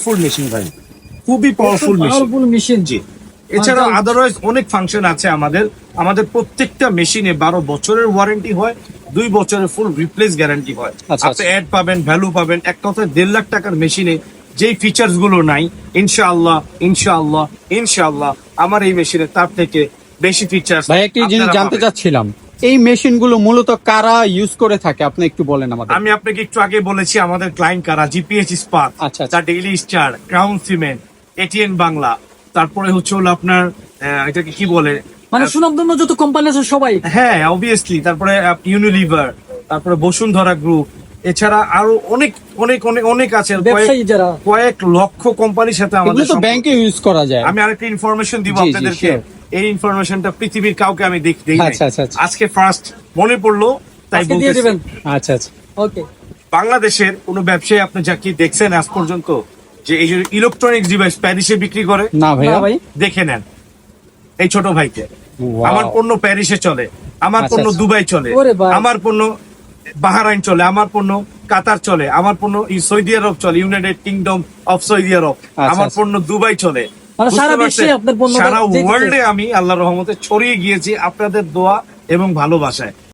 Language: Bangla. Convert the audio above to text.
ফুল মেশিন ভাই, খুবই পাওয়ারফুল মেশিন। জি। এছাড়া আদারওয়াইজ অনেক ফাংশন আছে আমাদের। আমাদের প্রত্যেকটা মেশিনে 12 বছরের ওয়ারেন্টি হয়, 2 বছরের ফুল রিপ্লেস গ্যারান্টি হয়। আচ্ছা, আপনি অ্যাড পাবেন, ভ্যালু পাবেন। এক কথায় 1.5 লাখ টাকার মেশিনে যেই ফিচার্স গুলো নাই, ইনশাআল্লাহ ইনশাআল্লাহ ইনশাআল্লাহ আমার এই মেশিনে তার থেকে বেশি ফিচার্স। ভাই একটি জিনিস জানতে চাচ্ছিলাম, এই মেশিন গুলো মূলত কারা ইউজ করে থাকে আপনি একটু বলেন আমাদের। আমি আপনাকে একটু আগে বলেছি আমাদের ক্লায়েন্ট কারা। জিপিএইচ ইস্পাত, আচ্ছা, আচ্ছা। তার daily star, crown cement, ATN Bangla, তারপরে হচ্ছে হলো আপনার এটাকে কি বলে, মানে সুনামধন্য যত কোম্পানি আছে সবাই। হ্যাঁ অবভিয়াসলি, তারপরে ইউনিলিভার, তারপরে বসুন্ধরা গ্রুপ, এছাড়া আরো অনেক অনেক অনেক অনেক আছে। ব্যবসায়ী যারা কয়েক লক্ষ কোম্পানির সাথে এগুলো আমাদের তো ব্যাংকে ইউজ করা যায়। আমি আরেকটা ইনফরমেশন দিব জি, জি, আপনাদেরকে। sure. এই ইনফরমেশনটা পৃথিবীর কাউকে আমি দেই নাই। আচ্ছা, আচ্ছা, আচ্ছা। আজকে ফার্স্ট মনে পড়লো তাই আজকে দিয়ে বলতেছি। দিবেন। আচ্ছা আচ্ছা। ওকে। বাংলাদেশের কোন ব্যবসায়ী আপনি যা কি দেখছেন আজ পর্যন্ত যে এই যে ইলেকট্রনিক্স ডিভাইস প্যারিসে বিক্রি করে? না ভাইয়া। না ভাই। দেখে নেন এই ছোট ভাইকে। Wow. আমার পণ্য প্যারিসে চলে, আমার আচ্ছা, পণ্য আচ্ছা। দুবাই চলে, ওরে ভাই। আমার পণ্য বাহরাইন চলে, আমার পণ্য কাতার চলে, আমার পণ্য সৌদি আরব চলে, ইউনাইটেড কিংডম অফ সৌদি আরব, আমার আচ্ছা। পণ্য দুবাই চলে। মানে সারা বুঝতে বিশ্বে পারছেন? আপনার পণ্যটা সারা যেতে ওয়ার্ল্ডে আমি আল্লাহর রহমতে ছড়িয়ে গিয়েছি আপনাদের দোয়া এবং ভালোবাসায়।